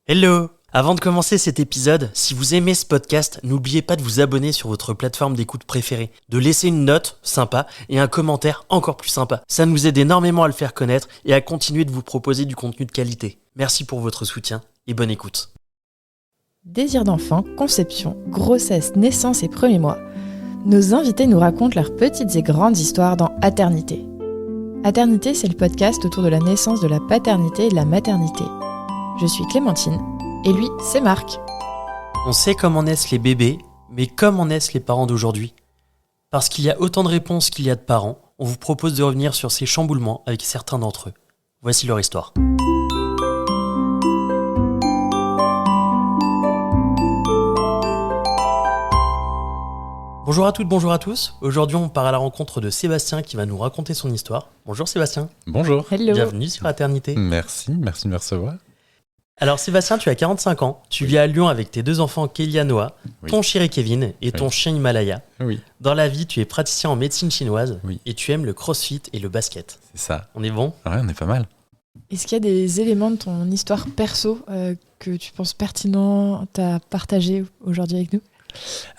Hello! Avant de commencer cet épisode, si vous aimez ce podcast, n'oubliez pas de vous abonner sur votre plateforme d'écoute préférée, de laisser une note sympa et un commentaire encore plus sympa. Ça nous aide énormément à le faire connaître et à continuer de vous proposer du contenu de qualité. Merci pour votre soutien et bonne écoute. Désir d'enfant, conception, grossesse, naissance et premiers mois. Nos invités nous racontent leurs petites et grandes histoires dans Aternité. Aternité, c'est le podcast autour de la naissance, de la paternité et de la maternité. Je suis Clémentine, et lui, c'est Marc. On sait comment naissent les bébés, mais comment naissent les parents d'aujourd'hui? Parce qu'il y a autant de réponses qu'il y a de parents, on vous propose de revenir sur ces chamboulements avec certains d'entre eux. Voici leur histoire. Bonjour à toutes, bonjour à tous. Aujourd'hui, on part à la rencontre de Sébastien qui va nous raconter son histoire. Bonjour Sébastien. Bonjour. Hello. Bienvenue sur Aternité. Merci de me recevoir. Alors Sébastien, tu as 45 ans, tu vis à Lyon avec tes deux enfants Kélia Noah, Oui. ton chéri Kevin et ton Oui. chien Himalaya. Oui, Dans la vie, tu es praticien en médecine chinoise Oui. et tu aimes le crossfit et le basket. c'est ça. On est bon? Ouais, on est pas mal. Est-ce qu'il y a des éléments de ton histoire perso que tu penses pertinents à partager aujourd'hui avec nous?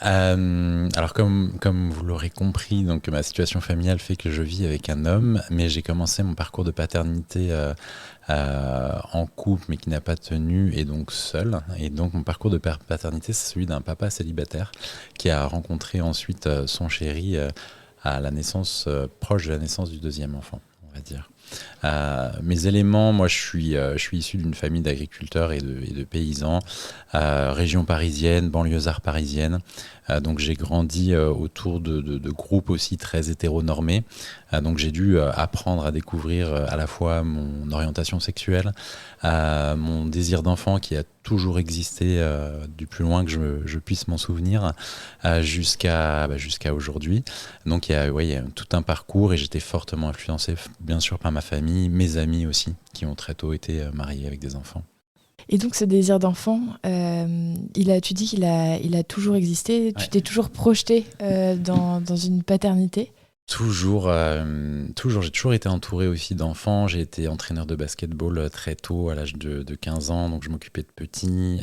Alors comme vous l'aurez compris, donc ma situation familiale fait que je vis avec un homme, mais j'ai commencé mon parcours de paternité en couple, mais qui n'a pas tenu, et donc seul. Et donc mon parcours de paternité, c'est celui d'un papa célibataire qui a rencontré ensuite son chéri à la naissance, proche de la naissance du deuxième enfant, on va dire. Mes éléments, moi je suis issu d'une famille d'agriculteurs et de paysans, région parisienne, banlieusards parisienne, donc j'ai grandi autour de groupes aussi très hétéronormés, donc j'ai dû apprendre à découvrir à la fois mon orientation sexuelle, mon désir d'enfant qui a toujours existé du plus loin que je puisse m'en souvenir, jusqu'à aujourd'hui. Donc il y a tout un parcours et j'étais fortement influencé bien sûr par ma famille, mes amis aussi, qui ont très tôt été mariés avec des enfants. Et donc ce désir d'enfant, tu dis qu'il a toujours existé, tu Ouais. t'es toujours projeté dans une paternité. Toujours, j'ai toujours été entouré aussi d'enfants. J'ai été entraîneur de basketball très tôt, à l'âge de 15 ans, donc je m'occupais de petits.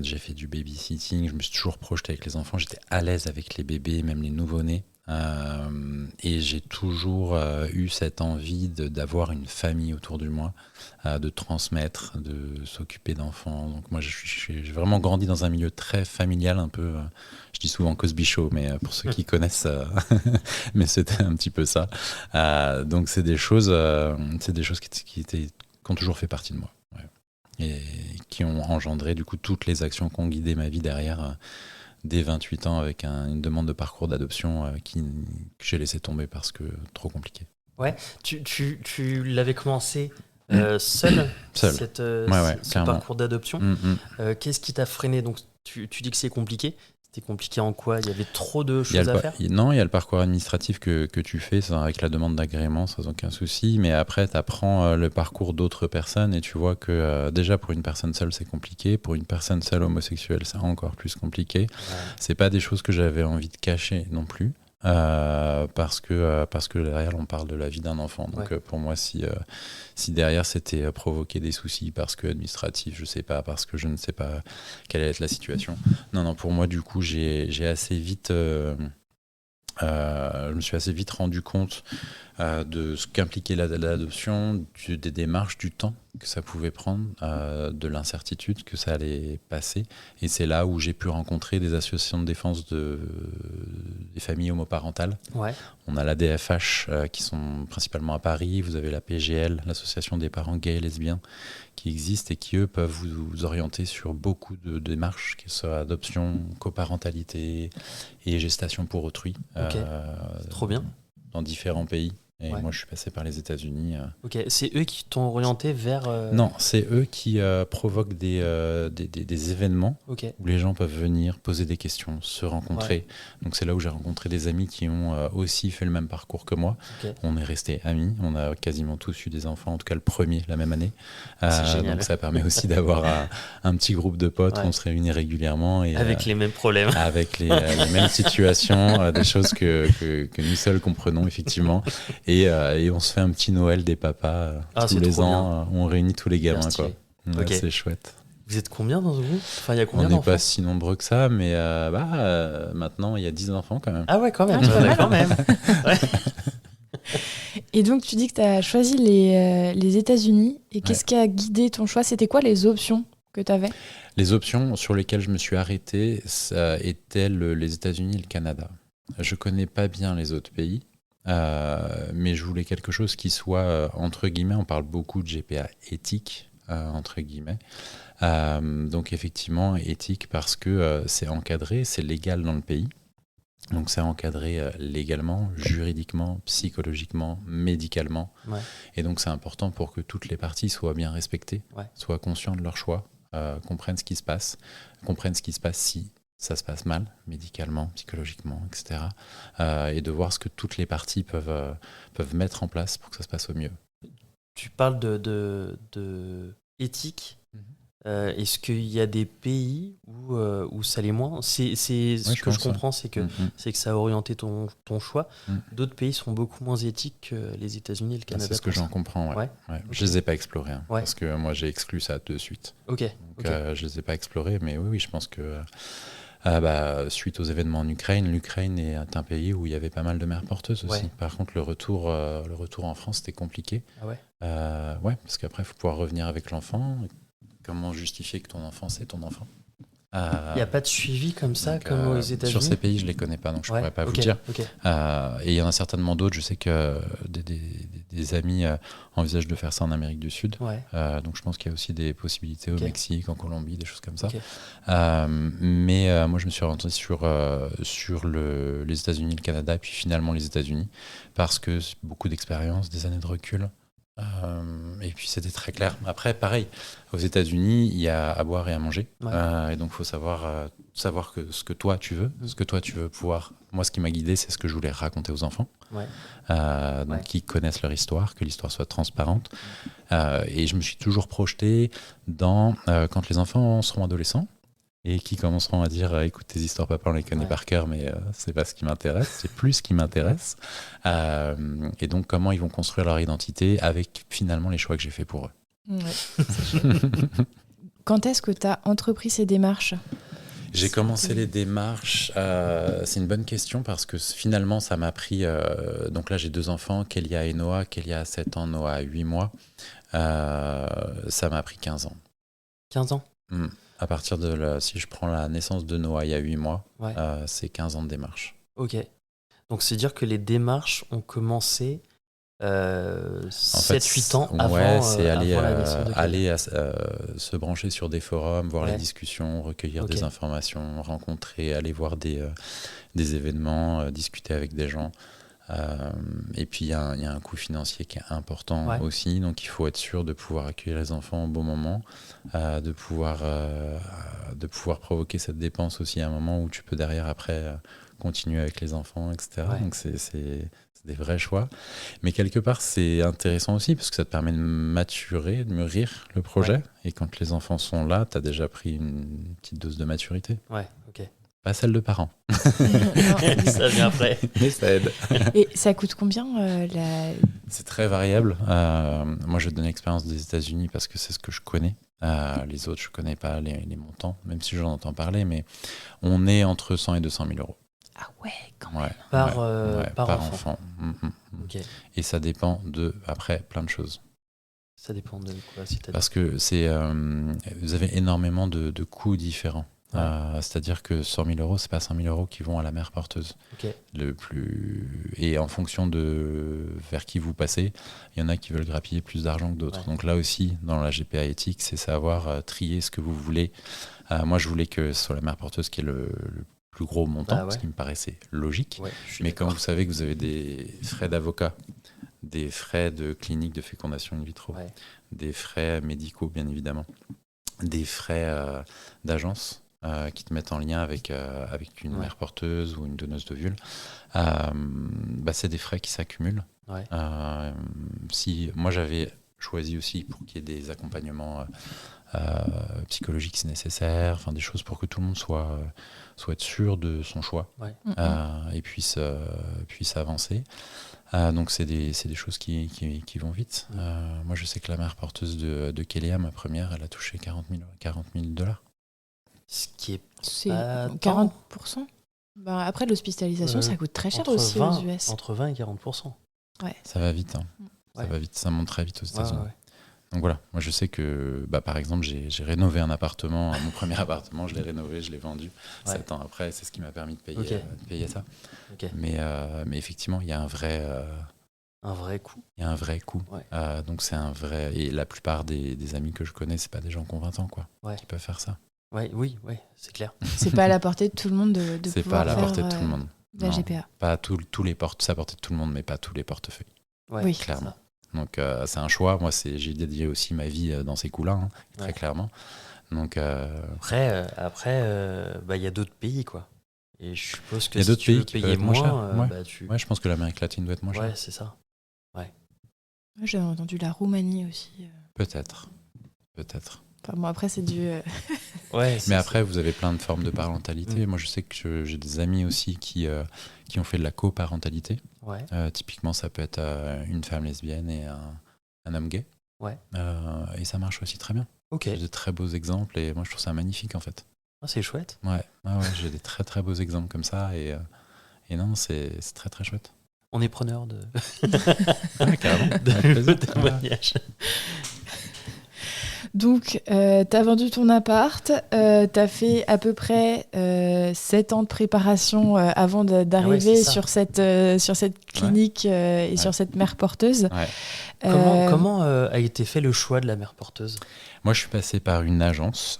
J'ai fait du babysitting, je me suis toujours projeté avec les enfants. J'étais à l'aise avec les bébés, même les nouveau-nés. Et j'ai toujours eu cette envie d'avoir une famille autour de moi, de transmettre, de s'occuper d'enfants. Donc moi, j'ai vraiment grandi dans un milieu très familial, un peu. Je dis souvent Cosby Show, mais pour ceux qui connaissent, mais c'était un petit peu ça. Donc c'est des choses qui ont toujours fait partie de moi, ouais. Et qui ont engendré du coup toutes les actions qui ont guidé ma vie derrière. Dès 28 ans, avec une demande de parcours d'adoption que j'ai laissé tomber parce que trop compliqué. Ouais, tu l'avais commencé seul, Seul. ce Clairement. parcours d'adoption. Qu'est-ce qui t'a freiné? Donc tu dis que c'est compliqué. C'était compliqué en quoi? Il y avait trop de choses à faire? Non, il y a le parcours administratif que tu fais avec la demande d'agrément sans aucun souci, mais après tu apprends le parcours d'autres personnes et tu vois que déjà pour une personne seule c'est compliqué, pour une personne seule homosexuelle c'est encore plus compliqué. Ouais. C'est pas des choses que j'avais envie de cacher non plus. Parce que derrière on parle de la vie d'un enfant, donc Ouais. pour moi si derrière c'était provoquer des soucis parce que administratif, je sais pas, parce que je ne sais pas quelle allait être la situation, non, pour moi du coup j'ai assez vite je me suis assez vite rendu compte de ce qu'impliquait l'adoption, des démarches, du temps que ça pouvait prendre, de l'incertitude que ça allait passer. Et c'est là où j'ai pu rencontrer des associations de défense des familles homoparentales. Ouais. On a l'ADFH qui sont principalement à Paris, vous avez la PGL, l'association des parents gays et lesbiens, qui existe et qui, eux, peuvent vous orienter sur beaucoup de démarches, que ce soit adoption, coparentalité et gestation pour autrui. Ok. C'est trop bien. Dans différents pays. Et Ouais. moi, je suis passé par les États-Unis. Ok, c'est eux qui t'ont orienté vers... Non, c'est eux qui provoquent des événements Ok. où les gens peuvent venir poser des questions, se rencontrer. Donc c'est là où j'ai rencontré des amis qui ont aussi fait le même parcours que moi. Ok. On est restés amis, on a quasiment tous eu des enfants, en tout cas le premier la même année. C'est génial. Donc ça permet aussi d'avoir un petit groupe de potes, Ouais. on se réunit régulièrement. Et, Avec les mêmes problèmes. avec les mêmes situations, des choses que nous seuls comprenons effectivement. Et on se fait un petit Noël des papas Ah, tous c'est les trop ans, où on réunit tous les gamins. Bien Quoi. stylé. Ouais, Ok. c'est chouette. Vous êtes combien dans ce groupe? Enfin, il y a On combien n'est d'enfants? pas si nombreux que ça, mais maintenant, il y a 10 enfants quand même. Ah ouais, quand même. Ah, c'est pas mal, quand même. Ouais. Et donc, tu dis que tu as choisi les États-Unis. Et qu'est-ce qui a guidé ton choix? C'était quoi les options que tu avais? Les options sur lesquelles je me suis arrêté, ça étaient les États-Unis et le Canada. Je connais pas bien les autres pays, mais je voulais quelque chose qui soit, entre guillemets, on parle beaucoup de GPA éthique, entre guillemets. Donc effectivement, éthique parce que c'est encadré, c'est légal dans le pays. Donc c'est encadré légalement, juridiquement, psychologiquement, médicalement. Ouais. Et donc c'est important pour que toutes les parties soient bien respectées, soient conscientes de leur choix, comprennent ce qui se passe si ça se passe mal, médicalement, psychologiquement, etc. Et de voir ce que toutes les parties peuvent mettre en place pour que ça se passe au mieux. Tu parles de éthique. Est-ce qu'il y a des pays où ça l'est moins? Ce que je comprends, c'est que ça a orienté ton choix. D'autres pays sont beaucoup moins éthiques que les États-Unis et le Canada. C'est ce que j'en comprends, ouais. Okay. Je les ai pas explorés, parce que moi j'ai exclu ça de suite. Ok. Donc, je les ai pas explorés, mais oui, je pense que suite aux événements en Ukraine, l'Ukraine est un pays où il y avait pas mal de mères porteuses aussi. Par contre, le retour en France, c'était compliqué. Ah ouais. Parce qu'après, il faut pouvoir revenir avec l'enfant. Comment justifier que ton enfant, c'est ton enfant? Il n'y a pas de suivi comme ça, donc, comme aux États-Unis? Sur ces pays, je ne les connais pas, donc je ne pourrais pas vous dire. Et il y en a certainement d'autres. Je sais que des amis envisagent de faire ça en Amérique du Sud. Donc je pense qu'il y a aussi des possibilités au Mexique, en Colombie, des choses comme ça. Mais moi, je me suis orienté sur les États-Unis, le Canada, et puis finalement les États-Unis, parce que c'est beaucoup d'expérience, des années de recul. Et puis c'était très clair. Après, pareil, aux États-Unis, il y a à boire et à manger. Et donc, il faut savoir que ce que toi tu veux, ce que toi tu veux pouvoir. Moi, ce qui m'a guidé, c'est ce que je voulais raconter aux enfants. Donc, qu'ils connaissent leur histoire, que l'histoire soit transparente. Et je me suis toujours projeté dans quand les enfants seront adolescents et qui commenceront à dire écoute, tes histoires, papa, on les connaît par cœur, mais c'est pas ce qui m'intéresse, c'est plus ce qui m'intéresse. Et donc, comment ils vont construire leur identité avec finalement les choix que j'ai faits pour eux. C'est Quand est-ce que tu as entrepris ces démarches? J'ai commencé les démarches, c'est une bonne question parce que finalement ça m'a pris, donc là j'ai 2 enfants, Kélia et Noah, Kélia a 7 ans, Noah a 8 mois, ça m'a pris 15 ans. 15 ans À partir si je prends la naissance de Noah il y a 8 mois, c'est 15 ans de démarche. Ok, donc c'est dire que les démarches ont commencé 7-8 ans avant, c'est aller, avant la naissance de aller se brancher sur des forums, voir les discussions, recueillir des informations, rencontrer, aller voir des événements, discuter avec des gens. Et puis il y a un coût financier qui est important aussi, donc il faut être sûr de pouvoir accueillir les enfants au bon moment, de pouvoir provoquer cette dépense aussi à un moment où tu peux derrière après continuer avec les enfants, etc. Donc c'est des vrais choix, mais quelque part c'est intéressant aussi parce que ça te permet de maturer, de mûrir le projet, et quand les enfants sont là, tu as déjà pris une petite dose de maturité. Pas celle de parents. Ça vient après. Mais ça aide. Et ça coûte combien C'est très variable. Moi, je vais te donner l'expérience des États-Unis parce que c'est ce que je connais. Les autres, je ne connais pas les montants, même si j'en entends parler, mais on est entre 100 et 200 000 euros. Ah ouais, quand même. Par enfant. Et ça dépend après, plein de choses. Ça dépend de quoi? Parce que vous avez énormément de coûts différents. C'est-à-dire que 100 000 euros, c'est pas 100 000 euros qui vont à la mère porteuse. Et en fonction de vers qui vous passez, il y en a qui veulent grappiller plus d'argent que d'autres. Donc là aussi, dans la GPA éthique, c'est savoir trier ce que vous voulez. Moi, je voulais que ce soit la mère porteuse qui est le plus gros montant, ce qui me paraissait logique. Mais quand vous savez que vous avez des frais d'avocat, des frais de clinique de fécondation in vitro, des frais médicaux, bien évidemment, des frais d'agence, qui te mettent en lien avec une mère porteuse ou une donneuse d'ovules, c'est des frais qui s'accumulent. Si moi j'avais choisi aussi pour qu'il y ait des accompagnements psychologiques si nécessaire, enfin des choses pour que tout le monde soit sûr de son choix et puisse avancer. Donc c'est des choses qui vont vite. Moi je sais que la mère porteuse de Kélia, ma première, elle a touché 40 000 $. Ce qui est C'est pas 40%. Bah, après, l'hospitalisation, ça coûte très cher entre aussi 20, aux US. Entre 20 et 40%. Ça va vite, hein. Ouais. Ça va vite, ça monte très vite aux États-Unis. Ouais. Donc voilà, moi je sais que, par exemple, j'ai rénové un appartement, mon premier appartement, je l'ai rénové, je l'ai vendu 7 ans après, c'est ce qui m'a permis de payer ça. Ok. Mais effectivement, il y a un vrai coût. Il y a un vrai coût. Ouais. Donc c'est un vrai. Et la plupart des amis que je connais, c'est pas des gens qui ont 20 ans, quoi, qui peuvent faire ça. Oui, c'est clair. C'est pas à la portée de tout le monde de c'est pouvoir pas à la portée faire, de tout le monde. la Non. GPA. Pas tous les portes, c'est à la portée de tout le monde, mais pas tous les portefeuilles. Ouais, Oui. Clairement. Donc c'est un choix. Moi, j'ai dédié aussi ma vie dans ces coups-là, hein, très clairement. Donc Après, il y a d'autres pays, quoi. Et je suppose que il y a si d'autres tu veux pays qui peuvent payer être moins chers. moins, Ouais, je pense que l'Amérique latine doit être moins chère. Ouais, c'est ça. Moi, j'avais entendu la Roumanie aussi. Peut-être. Enfin, bon, après, c'est du. Ouais, Mais après, vous avez plein de formes de parentalité. Moi, je sais que j'ai des amis aussi qui ont fait de la coparentalité. Ouais. Typiquement, ça peut être une femme lesbienne et un homme gay. Ouais. Et ça marche aussi très bien. Ok. J'ai de très beaux exemples et moi, je trouve ça magnifique, en fait. Ah, c'est chouette. Ouais, j'ai des très très beaux exemples comme ça et non, c'est très très chouette. On est preneur de Carrément. Avec plaisir. témoignages. Donc, t'as vendu ton appart, t'as fait à peu près 7 ans de préparation avant d'arriver c'est ça. sur cette clinique et sur cette mère porteuse. Ouais. Comment a été fait le choix de la mère porteuse ? Moi, je suis passé par une agence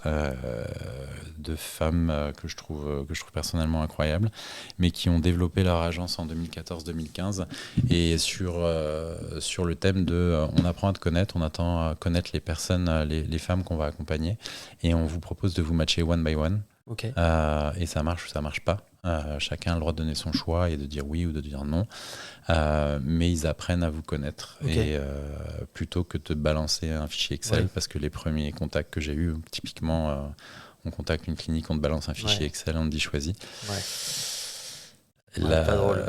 de femmes que je trouve personnellement incroyables, mais qui ont développé leur agence en 2014-2015 et sur le thème de on apprend à te connaître, on attend à connaître les personnes, les femmes qu'on va accompagner, et on vous propose de vous matcher one by one. Ok. Et ça marche ou ça marche pas. Chacun a le droit de donner son choix et de dire oui ou de dire non. Mais ils apprennent à vous connaître et plutôt que de balancer un fichier Excel, parce que les premiers contacts que j'ai eus, typiquement, on contacte une clinique, on te balance un fichier Excel, on te dit choisis. Pas drôle.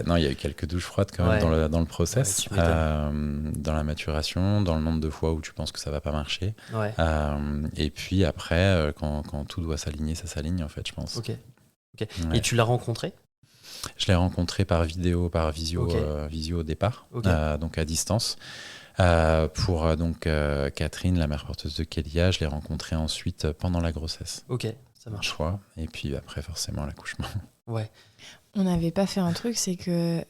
Non, il y a eu quelques douches froides quand même dans le process, dans la maturation, dans le nombre de fois où tu penses que ça va pas marcher. Et puis après, quand tout doit s'aligner, ça s'aligne en fait, je pense. Ok. Et tu l'as rencontré ? Je l'ai rencontré par visio au départ, donc à distance. Pour Catherine, la mère porteuse de Kélia, je l'ai rencontrée ensuite pendant la grossesse. Ok, ça marche. Choix. Et puis après, forcément, l'accouchement. Ouais. On n'avait pas fait un truc, c'est que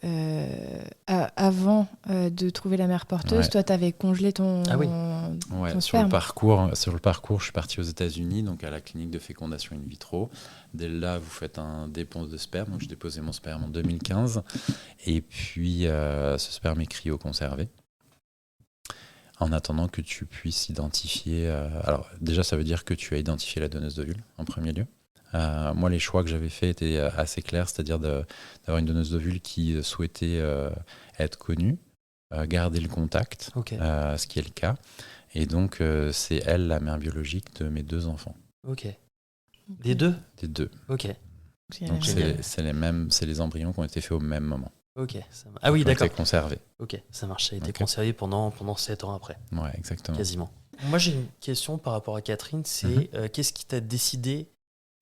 avant de trouver la mère porteuse, toi, tu avais congelé ton sur sperme. Sur le parcours, je suis parti aux États-Unis, donc à la clinique de fécondation in vitro. Dès là, vous faites un dépôt de sperme. Donc, j'ai déposé mon sperme en 2015. Et puis, ce sperme est cryoconservé. En attendant que tu puisses identifier... alors, déjà, ça veut dire que tu as identifié la donneuse d'ovule, en premier lieu. Moi, les choix que j'avais faits étaient assez clairs, c'est-à-dire d'avoir une donneuse d'ovule qui souhaitait être connue, garder le contact, ce qui est le cas. Et donc, c'est elle, la mère biologique de mes 2 enfants. Ok. Des deux ? Des 2. Ok. Donc, c'est les embryons qui ont été faits au même moment. Ok. Ah oui, d'accord. Ils ont été conservés. Ok, ça marche. Ça a été conservé pendant 7 ans après. Ouais, exactement. Quasiment. Moi, j'ai une question par rapport à Catherine, c'est qu'est-ce qui t'a décidé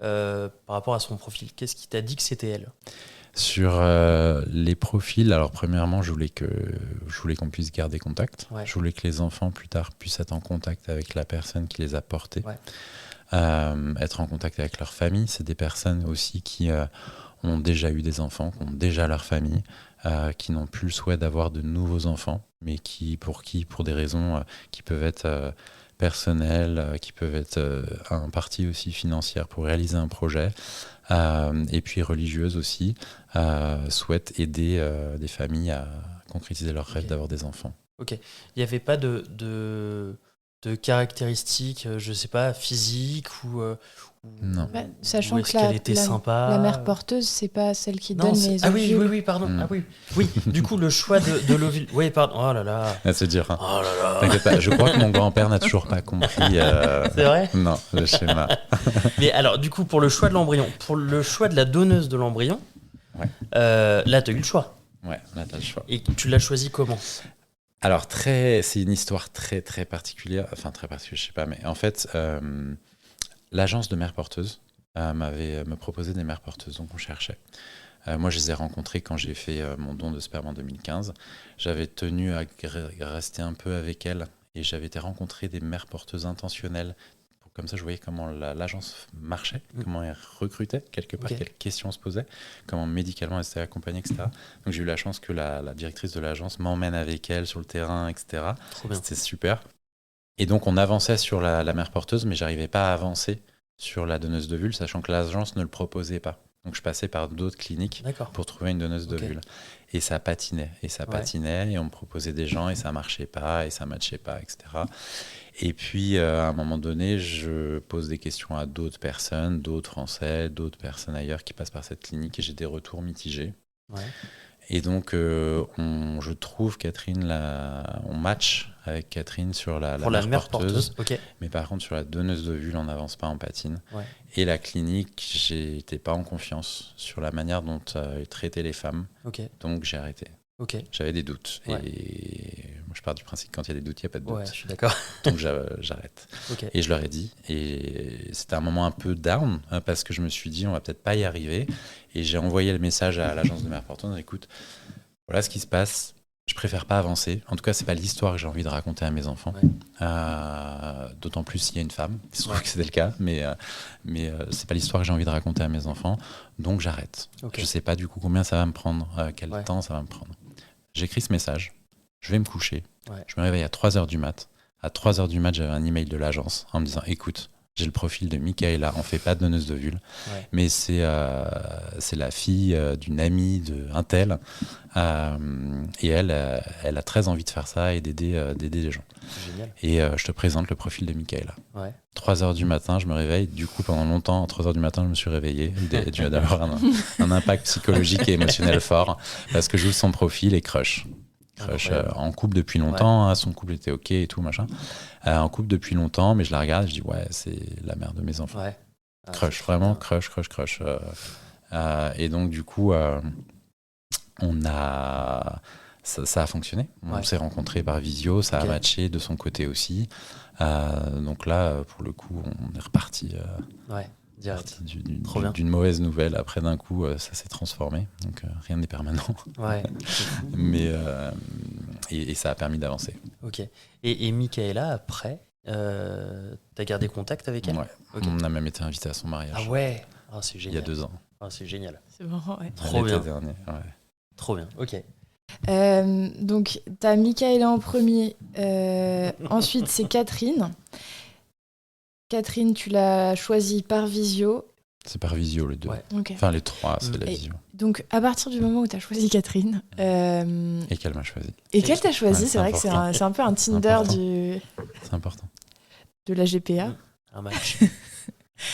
par rapport à son profil ? Qu'est-ce qui t'a dit que c'était elle ? Sur les profils, alors premièrement, je voulais qu'on puisse garder contact. Je voulais que les enfants, plus tard, puissent être en contact avec la personne qui les a portés. Être en contact avec leur famille. C'est des personnes aussi qui ont déjà eu des enfants, qui ont déjà leur famille, qui n'ont plus le souhait d'avoir de nouveaux enfants, mais pour des raisons qui peuvent être personnelles, qui peuvent être en partie aussi financières pour réaliser un projet, et puis religieuses aussi, souhaitent aider des familles à concrétiser leur rêve d'avoir des enfants. Ok. Il n'y avait pas de de caractéristiques, je sais pas, physiques ou Non. Sachant est-ce que qu'elle était sympa. la mère porteuse, c'est pas celle qui Non, donne les ah oui, ovules. oui, pardon. Mm. Ah oui, du coup, le choix de l'ovule. Oui, pardon. Oh là là. À se dire. Hein. Oh là là. T'inquiète pas, je crois que mon grand-père n'a toujours pas compris. C'est vrai. Non, le schéma. Mais alors, du coup, pour le choix de l'embryon, pour le choix de la donneuse de l'embryon, Ouais. là, tu as eu le choix. Ouais, là, t'as le choix. Et tu l'as choisi comment? Alors, c'est une histoire très, très particulière. Enfin, très particulière, je sais pas, mais en fait, l'agence de mères porteuses me proposait des mères porteuses, donc on cherchait. Moi, je les ai rencontrées quand j'ai fait mon don de sperme en 2015. J'avais tenu à rester un peu avec elles et j'avais été rencontrer des mères porteuses intentionnelles. Comme ça, je voyais comment l'agence marchait, comment elle recrutait, quelque part, quelles questions on se posait, comment médicalement elle s'était accompagnée, etc. Donc j'ai eu la chance que la directrice de l'agence m'emmène avec elle sur le terrain, etc. Trop bien. C'était super. Et donc on avançait sur la mère porteuse, mais j'arrivais pas à avancer sur la donneuse d'ovules, sachant que l'agence ne le proposait pas. Donc je passais par d'autres cliniques pour trouver une donneuse d'ovules. Et ça patinait, et on me proposait des gens, et ça marchait pas, et ça matchait pas, etc. Et puis, à un moment donné, je pose des questions à d'autres personnes, d'autres Français, d'autres personnes ailleurs qui passent par cette clinique, et j'ai des retours mitigés. Ouais. Et donc, je trouve Catherine, on match avec Catherine sur la mère porteuse. Mais par contre, sur la donneuse d'ovules, on n'avance pas, en patine. Ouais. Et la clinique, j'étais pas en confiance sur la manière dont ils traitaient les femmes. Donc, j'ai arrêté. J'avais des doutes. Ouais. Et moi, je pars du principe que quand il y a des doutes, il n'y a pas de doute. Ouais, je suis d'accord. Donc, j'arrête. Et je leur ai dit. Et c'était un moment un peu down, parce que je me suis dit, on va peut-être pas y arriver. Et j'ai envoyé le message à l'agence de mères porteuses. Écoute, voilà ce qui se passe. Je préfère pas avancer. En tout cas, c'est pas l'histoire que j'ai envie de raconter à mes enfants. Ouais. D'autant plus s'il y a une femme. Il se trouve que c'était le cas, mais c'est pas l'histoire que j'ai envie de raconter à mes enfants. Donc j'arrête. Je sais pas du coup combien ça va me prendre, quel temps ça va me prendre. J'écris ce message. Je vais me coucher. Ouais. Je me réveille à 3h du mat. À 3h du mat, j'avais un email de l'agence en me disant, écoute, j'ai le profil de Michaela, on fait pas de donneuse d'ovules, mais c'est la fille d'une amie d'un tel, et elle a très envie de faire ça et d'aider des gens. Génial. Et je te présente le profil de Michaela. Ouais. 3h du matin, je me réveille. Du coup, pendant longtemps, à 3h du matin, je me suis réveillé. Il a dû avoir un impact psychologique et émotionnel fort, parce que j'ouvre son profil et crush, en couple depuis longtemps, son couple était ok et tout machin, en couple depuis longtemps, mais je la regarde et je dis ouais, c'est la mère de mes enfants. Crush, vraiment crush. Et donc du coup ça a fonctionné. On s'est rencontrés par visio, ça a matché de son côté aussi. Donc là, pour le coup, on est reparti. Direct. D'une mauvaise nouvelle. Après, d'un coup, ça s'est transformé. Donc, rien n'est permanent. Ouais. Mais, et ça a permis d'avancer. Ok. Et Michaela, après, t'as gardé contact avec elle? Ouais. On a même été invité à son mariage. Ah ouais. Oh, c'est génial. Il y a 2 ans. Oh, c'est génial. C'est marrant, ouais. Trop bien. Dernier, Trop bien, ok. Donc, t'as Michaela en premier. Ensuite, c'est Catherine. Catherine, tu l'as choisie par visio. C'est par visio, les 2. Ouais. Okay. Enfin, les 3, c'est la visio. Donc, à partir du moment où tu as choisi Catherine... Et qu'elle m'a choisi. Et qu'elle t'a choisi, c'est vrai que c'est un peu un Tinder C'est important. De la GPA. Un match.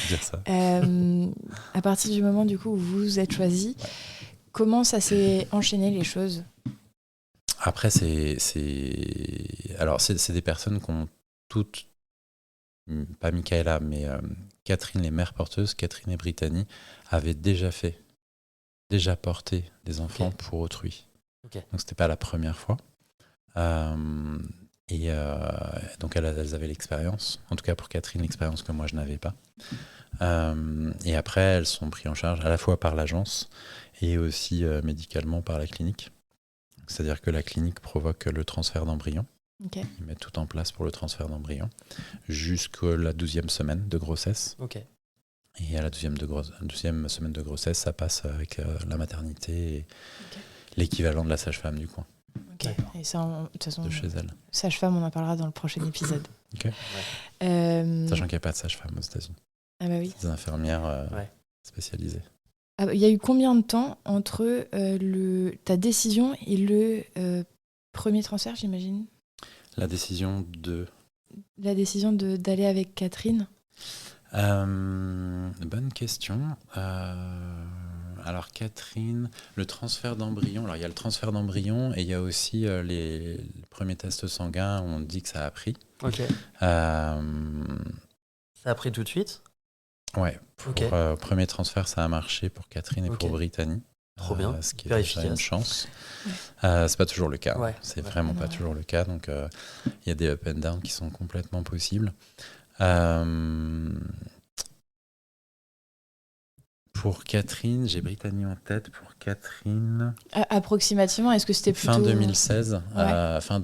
Dire ça. À partir du moment, du coup, où vous vous êtes choisi, comment ça s'est enchaîné, les choses? Après, Alors, c'est des personnes qui ont toutes... Pas Michaela, mais Catherine, les mères porteuses, Catherine et Brittany, avaient déjà porté des enfants pour autrui. Donc c'était pas la première fois. Donc elles avaient l'expérience, en tout cas pour Catherine, l'expérience que moi je n'avais pas. Et après, elles sont prises en charge à la fois par l'agence et aussi médicalement par la clinique. C'est-à-dire que la clinique provoque le transfert d'embryon. Ils mettent tout en place pour le transfert d'embryon jusqu'à la 12e semaine de grossesse. Et à la 12e semaine de grossesse, ça passe avec la maternité et l'équivalent de la sage-femme du coin. Et ça, de toute façon, de chez elle. Sage-femme, on en parlera dans le prochain épisode. Sachant qu'il n'y a pas de sage-femme aux États-Unis. Ah bah oui. Des infirmières spécialisées. Il y a eu combien de temps entre ta décision et le premier transfert, j'imagine? La décision de la décision d'aller avec Catherine? Bonne question. Alors Catherine, le transfert d'embryon. Alors il y a le transfert d'embryon et il y a aussi les premiers tests sanguins où on dit que ça a pris. Ok. Euh, Ça a pris tout de suite? ouais. Pour Ok. premier transfert, ça a marché pour Catherine et Ok. pour Brittany. Trop bien. Ce qui est Hyper déjà une efficace. chance. C'est pas toujours le cas. Ouais. C'est Ouais. vraiment pas Ouais. toujours le cas. Donc il y a des up and down qui sont complètement possibles. Pour Catherine, j'ai Brittany en tête. Pour Catherine, Approximativement, est-ce que c'était plutôt... fin 2016, Ouais. fin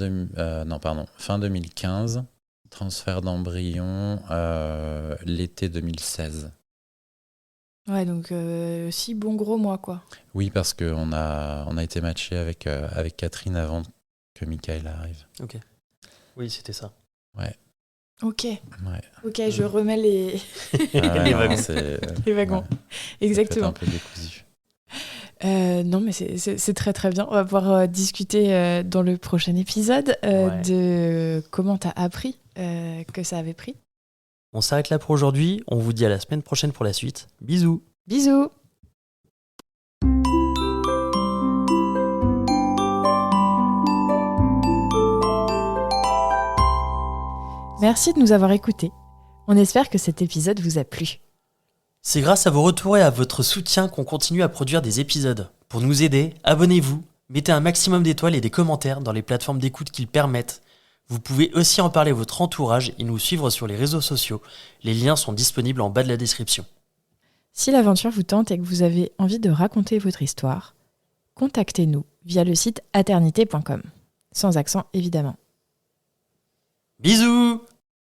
2015, transfert d'embryon, l'été 2016. Ouais, donc 6 bons gros mois, quoi. Oui, parce qu'on a été matchés avec Catherine avant que Michael arrive. Ok. Oui, c'était ça. Ok, Ouais. ok, je remets les Les wagons. les wagons. Exactement. Un peu décousu. Non, mais c'est très très bien. On va pouvoir discuter dans le prochain épisode Ouais. de comment t'as appris que ça avait pris. On s'arrête là pour aujourd'hui. On vous dit à la semaine prochaine pour la suite. Bisous. Bisous! Merci de nous avoir écoutés. On espère que cet épisode vous a plu. C'est grâce à vos retours et à votre soutien qu'on continue à produire des épisodes. Pour nous aider, abonnez-vous, mettez un maximum d'étoiles et des commentaires dans les plateformes d'écoute qui le permettent. Vous pouvez aussi en parler à votre entourage et nous suivre sur les réseaux sociaux. Les liens sont disponibles en bas de la description. Si l'aventure vous tente et que vous avez envie de raconter votre histoire, contactez-nous via le site aternité.com. Sans accent, évidemment. Bisous!